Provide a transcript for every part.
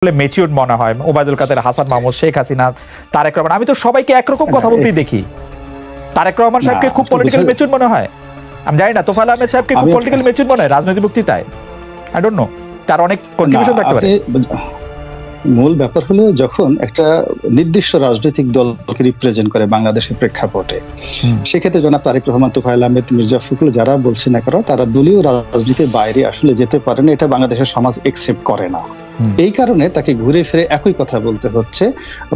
মেচিউরড মনে হয় ওবায়দুল কাদের, হাসান মাহমুদ, শেখ হাসিনা, তারেক রহমান। আমি তো সবাইকে একরকম কথা বলতেই দেখি। তারেক রহমান সাহেবকে খুব পলিটিক্যাল মেচিউরড মনে হয়, আমি জানি না। তোফায়েল আহমেদ সাহেবকে খুব পলিটিক্যাল মেচিউরড মনে হয় রাজনৈতিক বক্তৃতায়, আই ডোন্ট নো, তার অনেক কন্ট্রিবিউশন থাকতে পারে। মূল ব্যাপার হলো যখন একটা নির্দিষ্ট রাজনৈতিক দলকে রিপ্রেজেন্ট করে বাংলাদেশের প্রেক্ষাপটে, সেক্ষেত্রে জনাব তারেক রহমান, তোফায়েল আহমেদ, মির্জা ফখরুল যারা বলছে না কারণ তারা দলীয় রাজনীতির বাইরে আসলে যেতে পারে না, এটা বাংলাদেশের সমাজ একসেপ্ট করে না। এই কারণে তাকে ঘুরে ফিরে একই কথা বলতে হচ্ছে।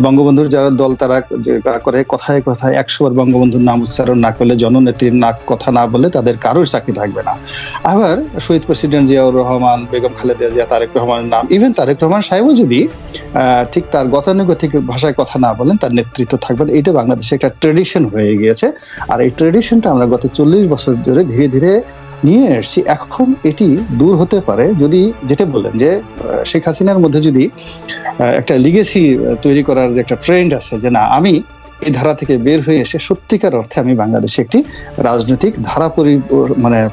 বঙ্গবন্ধুর যারা দল তারা করে কথায় কথায় 100 বার বঙ্গবন্ধুর নাম উচ্চারণ না করলে, জননেত্রীর কথা না বলে তাদের কারোর চাকরি থাকবে না। আবার শহীদ প্রেসিডেন্ট জিয়াউর রহমান, বেগম খালেদা জিয়া, তারেক রহমানের নাম, ইভেন তারেক রহমান সাহেবও যদি ঠিক তার গতানুগতিক ভাষায় কথা না বলেন, তার নেতৃত্ব থাকবে না। এটা বাংলাদেশে একটা ট্রেডিশন হয়ে গিয়েছে। আর এই ট্রেডিশনটা আমরা গত 40 বছর ধরে ধীরে ধীরে নিয়ে এসছি। এখন এটি দূর হতে পারে যদি, যেটা বললেন যে শেখ হাসিনার মধ্যে যদি একটা লিগেসি তৈরি করার যে একটা ট্রেন্ড আছে, যে না আমি এই ধারা থেকে বের হয়ে এসে সত্যিকার অর্থে আমি বাংলাদেশে একটি রাজনৈতিক ধারা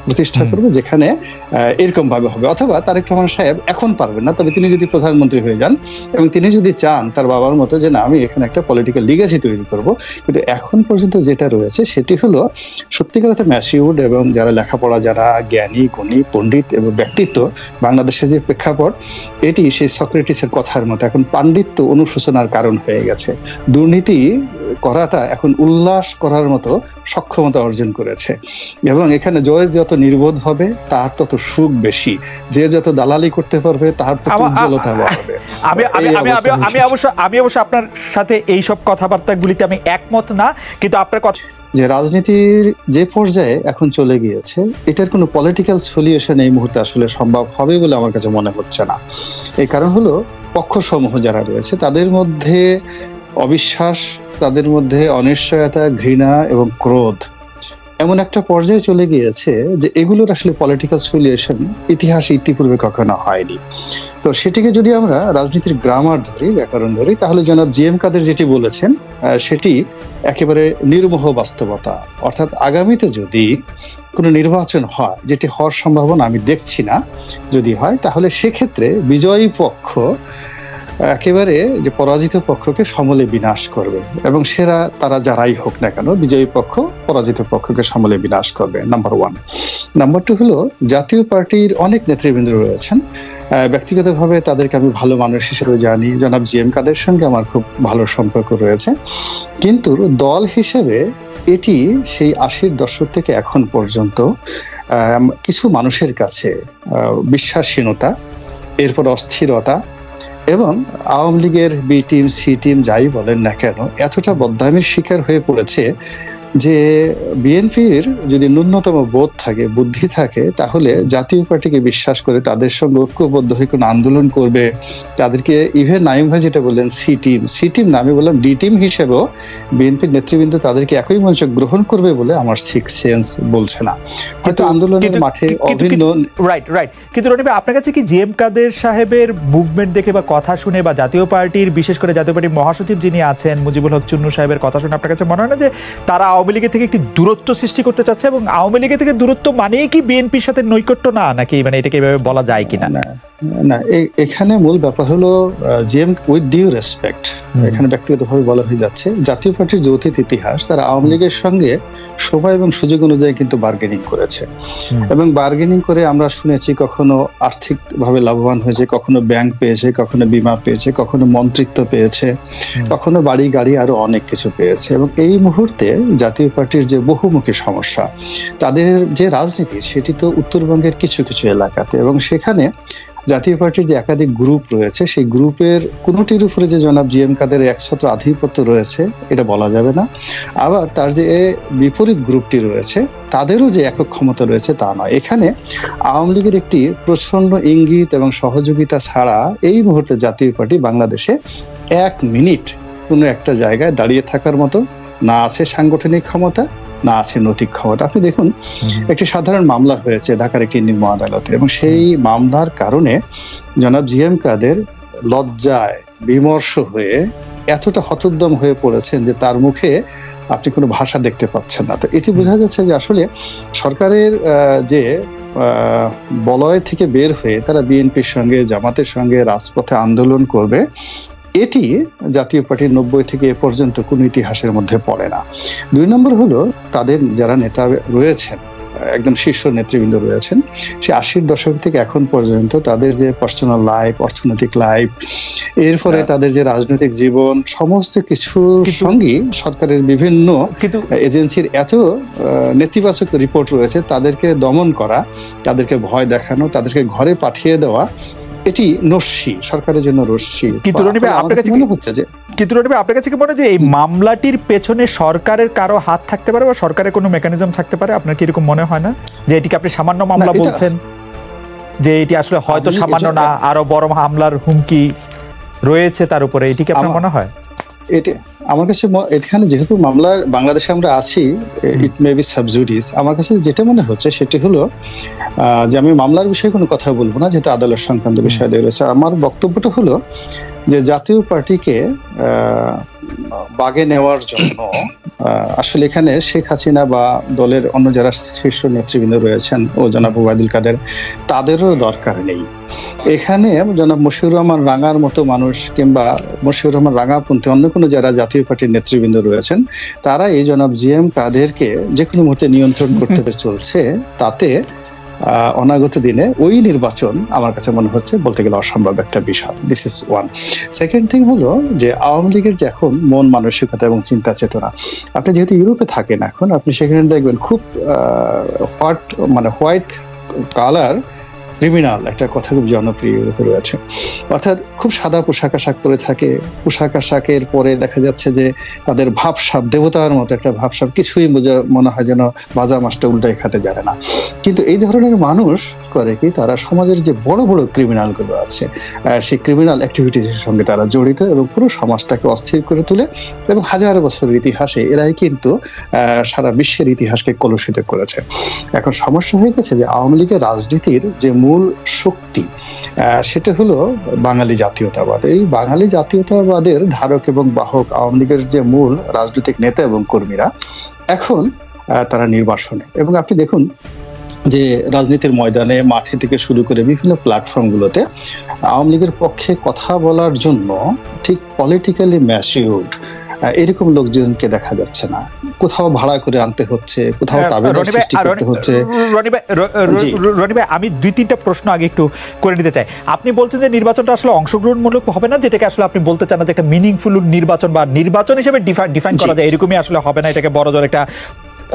প্রতিষ্ঠা করবো যেখানে এরকম ভাবে হবে। অথবা তারেক রহমান সাহেব এখন পারবেন না, তবে তিনি যদি প্রধানমন্ত্রী হয়ে যান এবং তিনি যদি চান তার বাবার মতো যে না আমি এখানে একটা পলিটিক্যাল লিগেসি তৈরি করব, কিন্তু এখন পর্যন্ত যেটা রয়েছে সেটি হলো সত্যিকার অর্থে ম্যাচিউরড এবং যারা লেখাপড়া, যারা জ্ঞানী গুণী পণ্ডিত এবং ব্যক্তিত্ব, বাংলাদেশের যে প্রেক্ষাপট এটি সেই সক্রেটিসের কথার মতো এখন পাণ্ডিত্য অনুশোচনার কারণ হয়ে গেছে। দুর্নীতি করাটা এখন উল্লাস করার মতো সক্ষমতা অর্জন করেছে এবং এখানে জয় যত নির্বোধ হবে তার তত সুখ বেশি, যে যত দালালি করতে পারবে তার তত উজ্জ্বলতা বাড়বে। আমি অবশ্য আপনার সাথে এই সব কথাবার্তাগুলিতে আমি একমত না, কিন্তু আপনার কথা যে রাজনীতির যে পর্যায়ে এখন চলে গিয়েছে, এটার কোনো পলিটিক্যাল সলিউশন এই মুহূর্তে আসলে সম্ভব হবে বলে আমার কাছে মনে হচ্ছে না। এই কারণ হলো পক্ষসমূহ যারা রয়েছে তাদের মধ্যে অবিশ্বাস, তাদের মধ্যে অনিশ্চয়তা, ঘৃণা এবং ক্রোধ এমন একটা পর্যায়ে চলে গিয়েছে যে এগুলোর আসলে পলিটিক্যাল সলিউশন ইতিহাসে ইতিপূর্বে কখনো হয়নি। তো সেটিকে যদি আমরা রাজনীতির গ্রামার ধরি, ব্যাকরণ ধরি, তাহলে জনাব জিএম কাদের যেটি বলেছেন সেটি একেবারে নির্মোহ বাস্তবতা। অর্থাৎ আগামীতে যদি কোনো নির্বাচন হয়, যেটি হওয়ার সম্ভাবনা আমি দেখছি না, যদি হয় তাহলে সেক্ষেত্রে বিজয়ী পক্ষ একেবারে যে পরাজিত পক্ষকে সমূলে বিনাশ করবে এবং সেরা তারা যারাই হোক না কেন, বিজয়ী পক্ষ পরাজিত পক্ষকে সমূলে বিনাশ করবে, নাম্বার 1। নাম্বার 2 হলো জাতীয় পার্টির অনেক নেতৃবৃন্দ রয়েছেন, ব্যক্তিগতভাবে তাদেরকে আমি ভালো মানুষ হিসেবে জানি, জনাব জিএম কাদের সঙ্গে আমার খুব ভালো সম্পর্ক রয়েছে, কিন্তু দল হিসেবে এটি সেই 80-র দশক থেকে এখন পর্যন্ত কিছু মানুষের কাছে বিশ্বাসহীনতা, এরপর অস্থিরতা এবং আওয়ামী লীগের বি টিম, সি টিম যাই বলেন না কেন এতটা বদনামির শিকার হয়ে পড়েছে যে বিএনপির যদি ন্যূনতম বোধ থাকে, বুদ্ধি থাকে, তাহলে জাতীয় পার্টিকে বিশ্বাস করে তাদের সঙ্গে ঐক্যবদ্ধ হয়ে কোনো আন্দোলন করবে, তাদেরকে ইভেন নাইম ভাই যেটা বললেন সি টিম না, আমি বললাম ডি টিম হিসেবেও বিএনপির নেতৃবৃন্দ তাদেরকে একই মঞ্চে গ্রহণ করবে বলে আমার সিক্স সেন্স বলছে না। হয়তো আন্দোলনের মাঠে অভিন্ন রাইট। কিন্তু রনি ভাই, আপনার কাছে কি জিএম কাদের সাহেবের মুভমেন্ট দেখে বা কথা শুনে বা জাতীয় পার্টির, বিশেষ করে জাতীয় পার্টির মহাসচিব যিনি আছেন মুজিবুল হক চুন্নু সাহেবের কথা শুনে আপনার কাছে মনে হয় না যে তারা আওয়ামী লীগের থেকে একটি দূরত্ব সৃষ্টি করতে চাচ্ছে? এবং আওয়ামী লীগের থেকে দূরত্ব মানেই কি বিএনপির সাথে নৈকট্য না, নাকি মানে এটাকে এভাবে বলা যায় কিনা? না, এখানে মূল ব্যাপার হলো জিএম উইথ ডিউ রেসপেক্ট, এখানে ব্যক্তিগতভাবে বলা হয়ে যাচ্ছে জাতীয় পার্টির যে অতীত ইতিহাস, তারা আওয়ামী লীগের সঙ্গে সময় এবং সুযোগ অনুযায়ী কিন্তু বার্গেনিং করেছে এবং বার্গেনিং করে আমরা শুনেছি কখনো আর্থিকভাবে লাভবান হয়েছে, কখনো ব্যাংক পেয়েছে, কখনো বিমা পেয়েছে, কখনো মন্ত্রিত্ব পেয়েছে, কখনো বাড়ি গাড়ি আরো অনেক কিছু পেয়েছে। এবং এই মুহূর্তে জাতীয় পার্টির যে বহুমুখী সমস্যা, তাদের যে রাজনীতি সেটি তো উত্তরবঙ্গের কিছু কিছু এলাকাতে, এবং সেখানে জাতীয় পার্টির যে একাধিক গ্রুপ রয়েছে সেই গ্রুপের কোনোটির উপরে যে জনাব জিএম কাদের একছত্র আধিপত্য রয়েছে এটা বলা যাবে না। আবার তার যে বিপরীত গ্রুপটি রয়েছে তাদেরও যে একক ক্ষমতা রয়েছে তা নয়। এখানে আওয়ামী লীগের একটি প্রচন্ড ইঙ্গিত এবং সহযোগিতা ছাড়া এই মুহূর্তে জাতীয় পার্টি বাংলাদেশে 1 মিনিট কোনো একটা জায়গায় দাঁড়িয়ে থাকার মতো না আছে সাংগঠনিক ক্ষমতা, না আছে নৈতিক ক্ষমতা। আপনি দেখুন, একটি সাধারণ মামলা হয়েছে ঢাকার একটি নিম্ন আদালতে এবং সেই মামলার কারণে জনাব জিএম কাদের লজ্জায় বিমর্ষ হয়ে এতটা হতোদ্যম হয়ে পড়েছেন যে তার মুখে আপনি কোনো ভাষা দেখতে পাচ্ছেন না। তো এটি বোঝা যাচ্ছে যে আসলে সরকারের যে বলয় থেকে বের হয়ে তারা বিএনপির সঙ্গে, জামাতের সঙ্গে রাজপথে আন্দোলন করবে, এটি জাতীয় পার্টির 90 থেকে এ পর্যন্ত কোনো ইতিহাসের মধ্যে পড়ে না। 2 নম্বর হলো, তাদের যারা নেতা রয়েছেন, একদম শীর্ষ নেতৃবৃন্দ রয়েছেন, সে 80-র দশক থেকে এখন পর্যন্ত তাদের যে পার্সোনাল লাইফ, অর্থনৈতিক লাইফ, এরপরে তাদের যে রাজনৈতিক জীবন, সমস্ত কিছুর সঙ্গে সরকারের বিভিন্ন এজেন্সির এত নেতিবাচক রিপোর্ট রয়েছে, তাদেরকে দমন করা, তাদেরকে ভয় দেখানো, তাদেরকে ঘরে পাঠিয়ে দেওয়া, এটি নস্যি, সরকারের জন্য নস্যি। কিন্তু আপনার কাছে মনে হচ্ছে যে আপনার কাছে কি মনে হয় যে এই মামলাটির পেছনে সরকারের কারো হাত থাকতে পারে বা সরকারের কোনো মেকানিজম থাকতে পারে? আপনার কি এরকম মনে হয় না যে এটিকে আপনি সামান্য মামলা বলছেন, যে এটি আসলে হয়তো সামান্য না, আরো বড় হামলার হুমকি রয়েছে তার উপরে, এটি কি আপনার মনে হয়? এটা আমার কাছে এখানে যেহেতু মামলার বাংলাদেশে আমরা আছি, ইট মে বি সাবজুডিস, আমার কাছে যেটা মনে হচ্ছে সেটি হলো যে আমি মামলার বিষয়ে কোনো কথা বলবো না, যেহেতু আদালত সংক্রান্ত বিষয় রয়েছে। আমার বক্তব্যটা হলো যে জাতীয় পার্টিকে বাগে নেওয়ার জন্য আসলে এখানে শেখ হাসিনা বা দলের অন্য যারা শীর্ষ নেতৃবৃন্দ রয়েছেন ও জনাব ওবায়দুল কাদের, তাদেরও দরকার নেই। এখানে জনাব মশিউর রহমান রাঙার মতো মানুষ কিংবা মশিউর রহমান রাঙাপন্থী অন্য কোনো যারা জাতীয় পার্টির নেতৃবৃন্দ রয়েছেন, তারা এই জনাব জিএম কাদেরকে যে কোনো মুহূর্তে নিয়ন্ত্রণ করতে চলছে, তাতে অনাগত দিনে ওই নির্বাচন আমার কাছে মনে হচ্ছে বলতে গেলে অসম্ভব একটা বিষয়। This is one. Second thing হলো যে আওয়ামী লীগের যে এখন মন মানসিকতা এবং চিন্তা চেতনা, আপনি যেহেতু ইউরোপে থাকেন এখন, আপনি সেখানে দেখবেন খুব হোয়াইট কালার ক্রিমিনাল একটা কথা খুব জনপ্রিয় ইউরোপে রয়েছে। অর্থাৎ খুব সাদা পোশাক আশাক পরে থাকে, পোশাক আশাকের পরে দেখা যাচ্ছে যে তাদের ভাবসাব দেবতার মতো একটা ভাবসাব, কিছুই মনে হয় যেন ভাজা মাছটা উল্টাই খেতে জানে না। কিন্তু এই ধরনের মানুষ করে কি, তারা সমাজের যে বড় বড় ক্রিমিনাল গুলো আছে, সেই ক্রিমিনাল অ্যাক্টিভিটিসের সঙ্গে তারা জড়িত এবং পুরো সমাজটাকে অস্থির করে তোলে, এবং হাজার বছরের ইতিহাসে এরাই কিন্তু সারা বিশ্বের ইতিহাসকে কলুষিত করেছে। এখন সমস্যা হয়ে গেছে যে আওয়ামী লীগের রাজনীতির যে মূল শক্তি, সেটা হলো বাঙালি জাতীয়তাবাদ। এই বাঙালি জাতীয়তাবাদের ধারক এবং বাহক আওয়ামী লীগের যে মূল রাজনৈতিক নেতা এবং কর্মীরা এখন তারা নির্বাসনে, এবং আপনি দেখুন যে রাজনীতির ময়দানে, মাঠে থেকে শুরু করে বিভিন্ন প্ল্যাটফর্মগুলোতে আওয়ামী লীগের পক্ষে কথা বলার জন্য ঠিক পলিটিক্যালি ম্যাচিউরড এরকম লোকজনকে দেখা যাচ্ছে না। কোথাও ভাড়া করে আনতে হচ্ছে, কোথাও তাবেদার সৃষ্টি করতে হচ্ছে। রনি ভাই, আমি 2-3টা প্রশ্ন আগে একটু করে নিতে চাই। আপনি বলছেন যে নির্বাচনটা আসলে অংশগ্রহণমূলক হবে না, যেটাকে আসলে আপনি বলতে চান না যে একটা মিনিংফুল নির্বাচন বা নির্বাচন হিসেবে ডিফাইন করা যায়, এরকমই আসলে হবে না, এটাকে বড় জোর একটা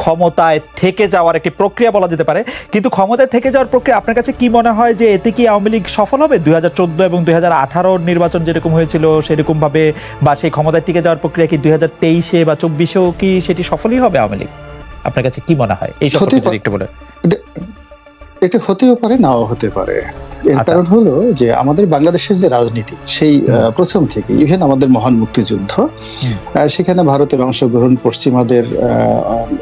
ক্ষমতায় থেকে যাওয়ার একটি প্রক্রিয়া বলা যেতে পারে। কিন্তু ক্ষমতায় থেকে যাওয়ার প্রক্রিয়া আপনার কাছে কি মনে হয় যে এতে কি আওয়ামী লীগ সফল হবে? 2014 এবং 2018 নির্বাচন যেরকম হয়েছিল সেরকম ভাবে, বা সেই ক্ষমতায় টিকে যাওয়ার প্রক্রিয়া কি 2023 বা 2024-এও কি সেটি সফলই হবে আওয়ামী লীগ? আপনার কাছে কি মনে হয় এই সম্পর্কে একটু বলেন। এটা হতেও পারে, নাও হতে পারে। এর কারণ হলো যে আমাদের বাংলাদেশের যে রাজনীতি, সেই প্রথম থেকে ইভেন আমাদের মহান মুক্তিযুদ্ধ, সেখানে ভারতের অংশগ্রহণ, পশ্চিমাদের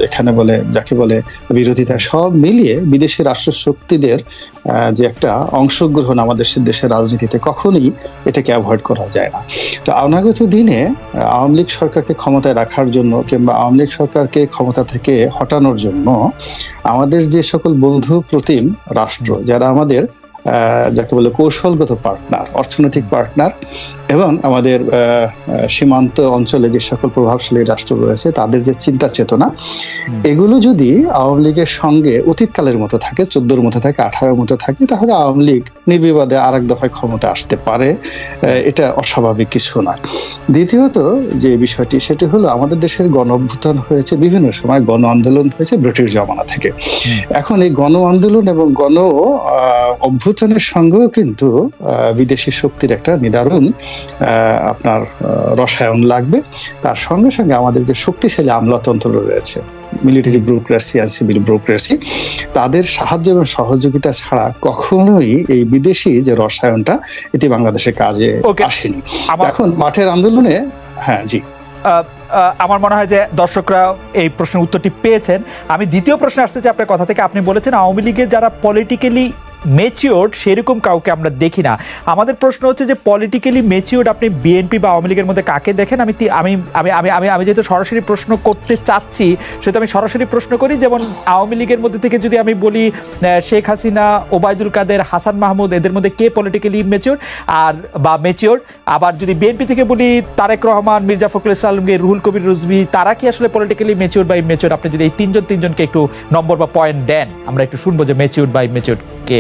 এখানে যাকে বলে বিরোধিতা, সব মিলিয়ে বিদেশি রাষ্ট্র শক্তিদের যে একটা অংশগ্রহণ আমাদের দেশের রাজনীতিতে, কখনোই এটাকে অ্যাভয়েড করা যায় না। তো অনাগত দিনে আওয়ামী লীগ সরকারকে ক্ষমতায় রাখার জন্য কিংবা আওয়ামী লীগ সরকারকে ক্ষমতা থেকে হটানোর জন্য আমাদের যে সকল বন্ধু প্রতিম রাষ্ট্র, যারা আমাদের যাকে বলে কৌশলগত পার্টনার, অর্থনৈতিক পার্টনার, এবং আমাদের সীমান্ত অঞ্চলে যে সকল প্রভাবশালী রাষ্ট্র রয়েছে, তাদের যে চিন্তা চেতনা, এগুলো যদি আওয়ামী লীগের সঙ্গে অতীতকালের মতো থাকে, 14-র মতো থাকে, 18-র মতো থাকে, তাহলে আওয়ামী লীগ নির্বিবাদে আরেক দফায় ক্ষমতা আসতে পারে। এটা অস্বাভাবিক কিছু নয়। দ্বিতীয়ত যে বিষয়টি, সেটি হলো আমাদের দেশের গণ অভ্যুত্থান হয়েছে বিভিন্ন সময়, গণ আন্দোলন হয়েছে ব্রিটিশ জমানা থেকে। এখন এই গণ আন্দোলন এবং গণ অভ্যুত্থানের সঙ্গেও কিন্তু বিদেশি শক্তির একটা নিদারুণ আপনার রসায়ন লাগবে। তার সঙ্গে সঙ্গে আমাদের যে শক্তিশালী আমলাতন্ত্র রয়েছে, মিলিটারি ব্যুরোক্রেসি আর সিভিল ব্যুরোক্রেসি, তাদের সাহায্য এবং সহযোগিতা ছাড়া কখনোই এই বিদেশি যে রসায়নটা, এটি বাংলাদেশের কাজে আসেনি। এখন মাঠের আন্দোলনে, হ্যাঁ জি, আমার মনে হয় যে দর্শকরা এই প্রশ্নের উত্তরটি পেয়েছেন। আমি দ্বিতীয় প্রশ্নে আসতে চাই আপনার কথা থেকে। আপনি বলেছেন আওয়ামী লীগের যারা পলিটিক্যালি মেচিওর্ড সেরকম কাউকে আমরা দেখি না। আমাদের প্রশ্ন হচ্ছে যে পলিটিক্যালি মেচিওর্ড আপনি বিএনপি বা আওয়ামী লীগের মধ্যে কাকে দেখেন? আমি আমি আমি আমি আমি যেহেতু সরাসরি প্রশ্ন করতে চাচ্ছি সেটা আমি সরাসরি প্রশ্ন করি। যেমন আওয়ামী লীগের মধ্যে থেকে যদি আমি বলি শেখ হাসিনা, ওবায়দুল কাদের, হাসান মাহমুদ, এদের মধ্যে কে পলিটিক্যালি মেচিওর্ড আর বা মেচিওর্ড? আবার যদি বিএনপি থেকে বলি তারেক রহমান, মির্জা ফখরুল ইসলাম আলমগীর, রুহুল কবির রিজভী, তারা কি আসলে পলিটিক্যালি মেচিওর্ড বা ইমেচিওর্ড? আপনি যদি এই তিনজনকে একটু নম্বর বা পয়েন্ট দেন, আমরা একটু শুনবো যে মেচিওর্ড বা ইমেচিওর্ড কে,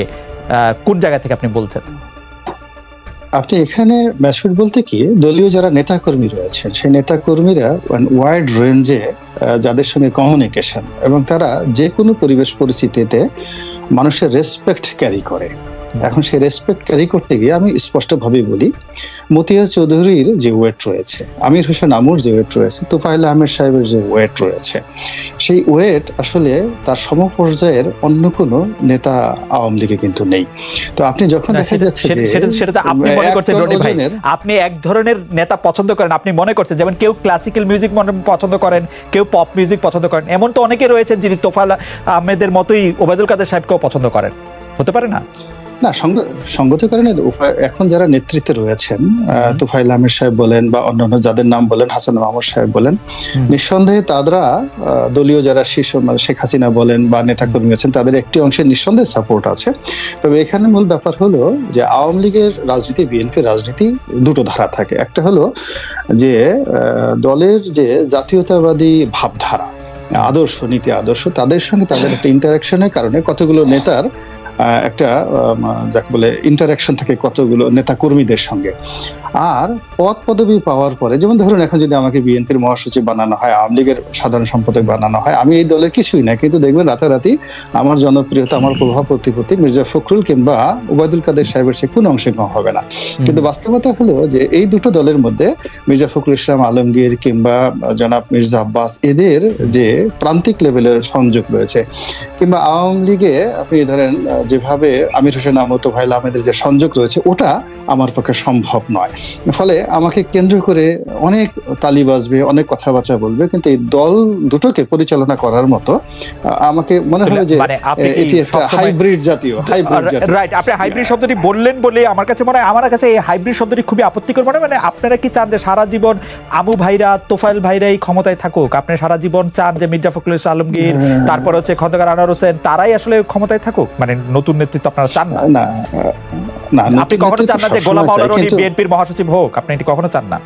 কোন জায়গা থেকে আপনি বলছেন? আপনি এখানে ম্যাচিওর বলতে কি, দলীয় যারা নেতাকর্মী রয়েছেন সেই নেতাকর্মীরা ওয়াইড রেঞ্জে যাদের সঙ্গে কমিউনিকেশন এবং তারা যে কোনো পরিবেশ পরিস্থিতিতে মানুষের রেসপেক্ট ক্যারি করে। এখন সেই রেসপেক্ট ক্যারি করতে গিয়ে আমি স্পষ্টভাবে বলি, মতিয়া চৌধুরীর যে ওয়েট রয়েছে, আমির হোসেন আমুর যে ওয়েট রয়েছে, তোফায়েল আহমেদ সাহেবের যে ওয়েট রয়েছে, সেই ওয়েট আসলে তার সমপর্যায়ের অন্য কোনো নেতা আওয়ামী লীগে কিন্তু নেই। তো আপনি যখন দেখা যাচ্ছে যে সেটা আপনি মনে করছেন রনি ভাই, আপনি এক ধরনের নেতা পছন্দ করেন, আপনি মনে করছেন যেমন কেউ ক্লাসিক্যাল মিউজিক পছন্দ করেন, কেউ পপ মিউজিক পছন্দ করেন, এমন তো অনেকে রয়েছেন যিনি তোফায়েল আহমেদের মতোই ওবায়দুল কাদের সাহেবকেও পছন্দ করেন, হতে পারে না? না, সঙ্গত কারণে এখন যারা নেতৃত্বে রয়েছেন, তোফায়েল আহমেদ সাহেব বলেন বা অন্যান্য যাদের নাম বলেন, হাসান মাহমুদ সাহেব বলেন, নিঃসন্দেহে তারা দলীয় যারা শীর্ষ শেখ হাসিনা বলেন বা নেতাকর্মী আছেন, তাদের একটি অংশের নিঃসন্দেহে সাপোর্ট আছে। তবে এখানে মূল ব্যাপার হলো যে আওয়ামী লীগের রাজনীতি, বিএনপির রাজনীতি দুটো ধারা থাকে। একটা হলো যে দলের যে জাতীয়তাবাদী ভাবধারা, আদর্শ, নীতি আদর্শ, তাদের সঙ্গে তাদের একটা ইন্টারাকশনের কারণে কতগুলো নেতার একটা যাকে বলে ইন্টারাকশন থাকে কতগুলো নেতা কর্মীদের সঙ্গে। আর পদ পদবি পাওয়ার পরে, যেমন ধরুন এখন যদি আমাকে বিএনপির মহাসচিব বানানো হয়, আওয়ামী লীগের সাধারণ সম্পাদক বানানো হয়, আমি এই দলের কিছুই না, কিন্তু দেখবেন রাতারাতি আমার জনপ্রিয়তা, আমার প্রভাব প্রতিপত্তি মির্জা ফখরুল কিংবা ওবায়দুল কাদের সাহেবের সে কোনো অংশে কম হবে না। কিন্তু বাস্তবতা হলো যে এই দুটো দলের মধ্যে মির্জা ফখরুল ইসলাম আলমগীর কিংবা জনাব মির্জা আব্বাস, এদের যে প্রান্তিক লেভেলের সংযোগ রয়েছে, কিংবা আওয়ামী লীগে আপনি ধরেন যেভাবে আমির হোসেন আমু, তোফায়েল আহমেদের যে সংযোগ রয়েছে, ওটা আমার পক্ষে সম্ভব নয়। ফলে আমাকে কেন্দ্র করে অনেক তালি বাজবে, অনেক কথাবার্তা বলবে, কিন্তু এই দল দুটোকে পরিচালনা করার মতো আমাকে মনে হবে যে এটি একটা হাইব্রিড জাতীয়। রাইট, আপনি হাইব্রিড শব্দটি বললেন বলে আমার কাছে মনে হয়, আমার কাছে এই হাইব্রিড শব্দটি খুবই আপত্তিকর মনে হয়। মানে আপনারা কি চান যে সারা জীবন আমু ভাইরা, তোফায়েল ভাইরাই ক্ষমতায় থাকুক? আপনি সারা জীবন চান যে মির্জা ফখরুল ইসলাম আলমগীর, তারপর হচ্ছে খন্দকার আনোয়ার হোসেন, তারাই আসলে ক্ষমতায় থাকুক? মানে নতুন নেতৃত্ব আপনারা চান না? না, আপনি কখনো চান না যে গোলাম মাওলা রনি বিএনপির মহাসচিব হোক? আপনি এটি কখনো চান না?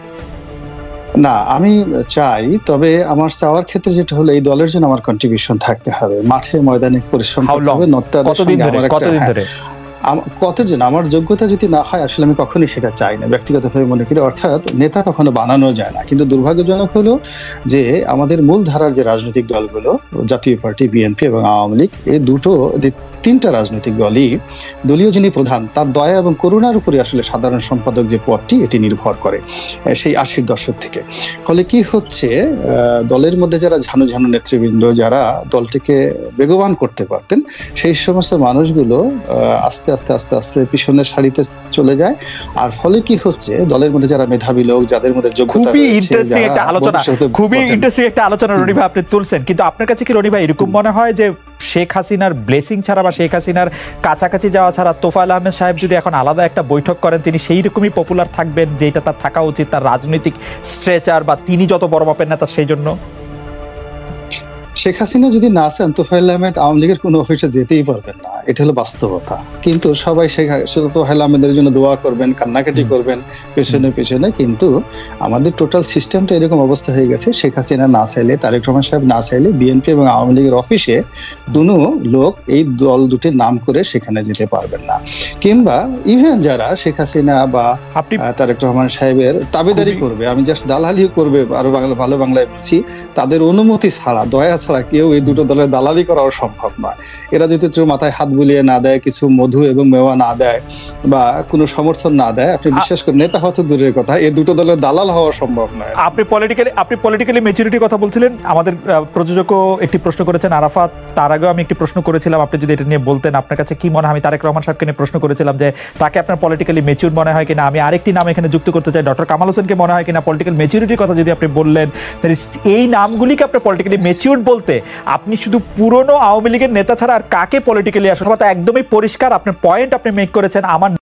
না, আমি চাই, তবে আমার চাওয়ার ক্ষেত্রে যেটা হলো এই দলের জন্য আমার কন্ট্রিবিউশন থাকতে হবে, মাঠে ময়দানে পরিশ্রম করতে হবে। কতজন আমার যোগ্যতা যদি না হয়, আসলে আমি কখনোই সেটা চাই না, ব্যক্তিগতভাবে মনে করি। অর্থাৎ নেতা কখনো বানানো যায় না। কিন্তু দুর্ভাগ্যজনক হলো যে আমাদের মূল ধারার যে রাজনৈতিক দলগুলো, জাতীয় পার্টি, বিএনপি এবং আওয়ামী লীগ, এই দুটো তিনটা রাজনৈতিক দলই দলীয় যিনি প্রধান তার দয়া এবং করুণার উপরে আসলে সাধারণ সম্পাদক যে পদটি, এটি নির্ভর করে সেই 80-র দশক থেকে। ফলে কি হচ্ছে, দলের মধ্যে যারা ঝানু ঝানু নেতৃবৃন্দ, যারা দলটিকে বেগবান করতে পারতেন, সেই সমস্ত মানুষগুলো আস্তে আস্তে আস্তে আস্তে পিছনের সারিতে চলে যায়। আর ফলে কি হচ্ছে, দলের মধ্যে যারা মেধাবী লোক, যাদের মধ্যে যোগ্যতা, খুবই ইন্টারেস্টিং একটা আলোচনা রনি ভাই আপনি তুলছেন। কিন্তু আপনার কাছে কি রনি ভাই এরকম মনে হয় যে শেখ হাসিনার ব্লেসিং ছাড়া বা শেখ হাসিনার কাছাকাছি যাওয়া ছাড়া তোফায়েল আহমেদ সাহেব যদি এখন আলাদা একটা বৈঠক করেন, তিনি সেই রকমই পপুলার থাকবেন যেটা তার থাকা উচিত, তার রাজনৈতিক স্ট্রেচার বা তিনি যত বড় মাপের নেতা সেই জন্য? শেখ হাসিনা যদি না চান, তোফায়েল আহমেদ আওয়ামী লীগের কোনো অফিসে যেতেই পারবেন না, এটা হলো বাস্তবতা। কিন্তু সবাই তোফায়েল আহমেদের জন্য দোয়া করবেন, কান্নাকাটি করবেন পেছনে পেছনে। কিন্তু আমাদের টোটাল সিস্টেমটা এরকম অবস্থা হয়ে গেছে, শেখ হাসিনা না চাইলে, তারেক রহমান সাহেব না চাইলে বিএনপি এবং আওয়ামী লীগের অফিসে কোনো লোক এই দল দুটির নাম করে সেখানে যেতে পারবেন না। কিংবা ইভেন যারা শেখ হাসিনা বা তারেক রহমান সাহেবের তাবেদারি করবে, আমি জাস্ট দালালিও করবে, আরো ভালো বাংলায় বলছি, তাদের অনুমতি ছাড়া, দয়া ছাড়া কেউ এই দুটো দলের দালালি করাও সম্ভব নয়। এরা যদি মাথায় হাত বুলিয়ে না দেয়, কিছু মধু এবং মেওয়া না দেয় বা কোনো সমর্থন না দেয়, আপনি বিশ্বাস করেন নেতা হয়তো দূরের কথা, এই দুটো দলের দালাল হওয়া সম্ভব নয়। আপনি পলিটিক্যালি ম্যাচুরিটির কথা বলছিলেন, আমাদের প্রযোজকও একটি প্রশ্ন করেছেন আরাফাত তার আগেও আমি একটি প্রশ্ন করেছিলাম, আপনি যদি এটা নিয়ে বলতেন আপনার কাছে কি মনে হয়। আমি তারেক রহমান সাহেবকে নিয়ে প্রশ্ন করেছিলাম যে তাকে আপনার পলিটিক্যালি ম্যাচিউর মনে হয় কিনা। আমি আরেকটি নাম এখানে যুক্ত করতে চাই, ডক্টর কামাল হোসেনকে মনে হয় কিনা পলিটিক্যাল ম্যাচুরিটির কথা যদি আপনি বললেন, এই নামগুলিকে আপনার পলিটিক্যালি ম্যাচিউর বলতে আপনি শুধু পুরনো আওয়ামী লীগের নেতা ছাড়া আর কাকে পলিটিক্যালি আসলে একদমই পরিষ্কার আপনার পয়েন্ট আপনি মেক করেছেন। আমার